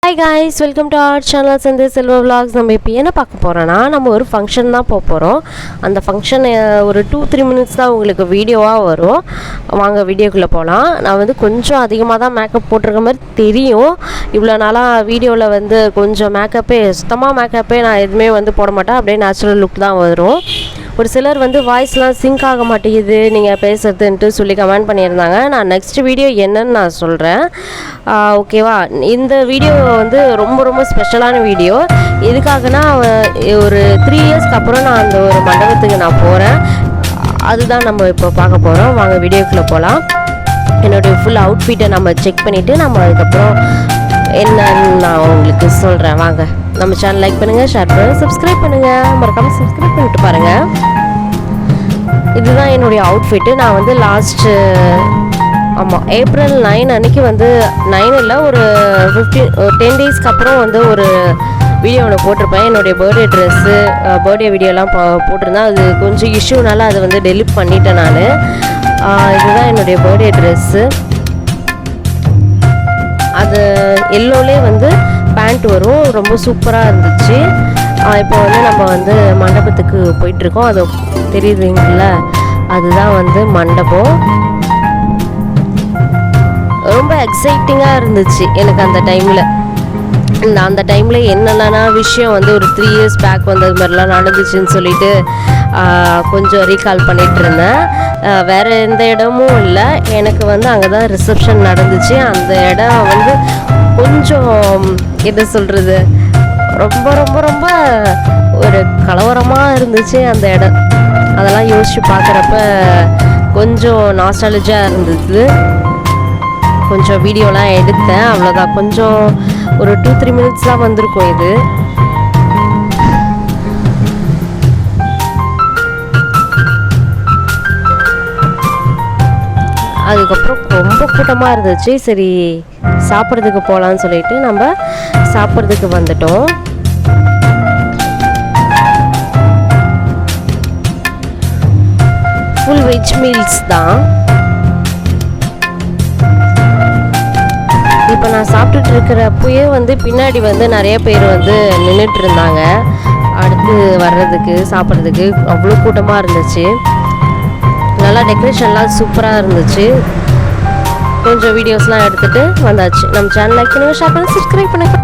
Hi guys, welcome to our channel Sandhya Selva Vlogs. நம்ம இப்போ என்ன பார்க்க போறோம்னா நம்ம ஒரு ஃபங்க்ஷன் தான் போறோம். அந்த ஃபங்க்ஷன் ஒரு 2-3 மினிட்ஸ் தான் உங்களுக்கு வீடியோவா வரும். வாங்க வீடியோக்குள்ள போலாம். நான் வந்து கொஞ்சம் அதிகமாக தான் மேக்கப் போட்டிருக்க மாதிரி தெரியும். இவ்வளோ நாளாக வீடியோவில் வந்து கொஞ்சம் சுத்தமாக மேக்கப்பே நான் எதுவுமே வந்து போட மாட்டேன். அப்படியே நேச்சுரல் லுக் தான் வரும். ஒரு சிலர் வந்து வாய்ஸ்லாம் சிங்க் ஆக மாட்டேங்குது நீங்கள் பேசுறதுன்ட்டு சொல்லி கமெண்ட் பண்ணியிருந்தாங்க. நான் நெக்ஸ்ட் வீடியோ என்னன்னு நான் சொல்கிறேன். ஓகேவா? இந்த வீடியோ வந்து ரொம்ப ரொம்ப ஸ்பெஷலான வீடியோ. எதுக்காகனா ஒரு 3 இயர்ஸ்க்கு அப்புறம் நான் அந்த ஒரு மண்டபத்துக்கு நான் போகிறேன். அதுதான் நம்ம இப்போ பார்க்க போகிறோம். வாங்க வீடியோக்குள்ளே போகலாம். என்னுடைய ஃபுல் அவுட்ஃபிட்டை நம்ம செக் பண்ணிவிட்டு நம்ம அதுக்கப்புறம் என்னன்னு நான் உங்களுக்கு சொல்கிறேன். வாங்க நம்ம சேனல் லைக் பண்ணுங்கள், ஷேர் பண்ணுங்கள், சப்ஸ்கிரைப் பண்ணுங்கள். மறக்காமல் சப்ஸ்கிரைப் பண்ணிவிட்டு பாருங்கள். இதுதான் என்னுடைய அவுட்ஃபிட்டு. நான் வந்து ஏப்ரல் 9 அன்றைக்கி வந்து 9 இல்லை ஒரு 10 டேஸ்க்கு அப்புறம் வந்து ஒரு வீடியோ ஒன்று போட்டிருப்பேன். என்னுடைய பர்த்டே வீடியோலாம் போட்டிருந்தேன். அது கொஞ்சம் இஷ்யூனால அதை வந்து டெலிட் பண்ணிட்டேன் நான். இதுதான் என்னுடைய பர்த்டே ட்ரெஸ்ஸு. அது எல்லோலே வந்து பேண்ட் வரும். ரொம்ப சூப்பராக இருந்துச்சு. இப்போ வந்து நம்ம வந்து மண்டபத்துக்கு போயிட்டுருக்கோம். அது தெரியுதுங்கள, அதுதான் வந்து மண்டபம். ரொம்ப எக்ஸைட்டிங்காக இருந்துச்சு எனக்கு அந்த டைமில். அந்த டைமில் என்னென்னா விஷயம் வந்து ஒரு 3 இயர்ஸ் பேக் வந்து அது மாதிரிலாம் நடந்துச்சுன்னு சொல்லிட்டு கொஞ்சம் ரீகால் பண்ணிகிட்டு இருந்தேன். வேறு எந்த இடமும் இல்லை. எனக்கு வந்து அங்கே தான் ரிசப்ஷன் நடந்துச்சு. அந்த இடம் வந்து கொஞ்சம் என்ன சொல்கிறது, ரொம்ப ரொம்ப ரொம்ப ஒரு கலவரமாக இருந்துச்சு அந்த இடம். அதெல்லாம் யோசித்து பார்க்குறப்ப கொஞ்சம் நாஸ்டாலஜியாக இருந்தது. கொஞ்சம் வீடியோலாம் எடுத்தேன், அவ்வளோதான். கொஞ்சம் ஒரு 2-3 மினிட்ஸ் தான் வந்திருக்கும் இது. அதுக்கப்புறம் ரொம்ப கூட்டமாக இருந்துச்சு. சரி சாப்பிட்றதுக்கு போகலான்னு சொல்லிட்டு நம்ம சாப்பிட்றதுக்கு வந்துட்டோம். ஃபுல் வெஜ் மீல்ஸ் தான். இப்போ நான் சாப்பிட்டுட்டு இருக்கிறப்பயே வந்து பின்னாடி வந்து நிறைய பேர் வந்து நின்றுட்டு இருந்தாங்க அடுத்து வர்றதுக்கு சாப்பிட்றதுக்கு. அவ்வளோ கூட்டமாக இருந்துச்சு. நல்லா டெக்கரேஷன்லாம் சூப்பராக இருந்துச்சு. கொஞ்சம் வீடியோஸ்லாம் எடுத்துகிட்டு வந்தாச்சு. நம்ம சேனல் லைக் பண்ணுங்கள், ஷேர் பண்ணுங்கள், சப்ஸ்கிரைப் பண்ணுங்கள்.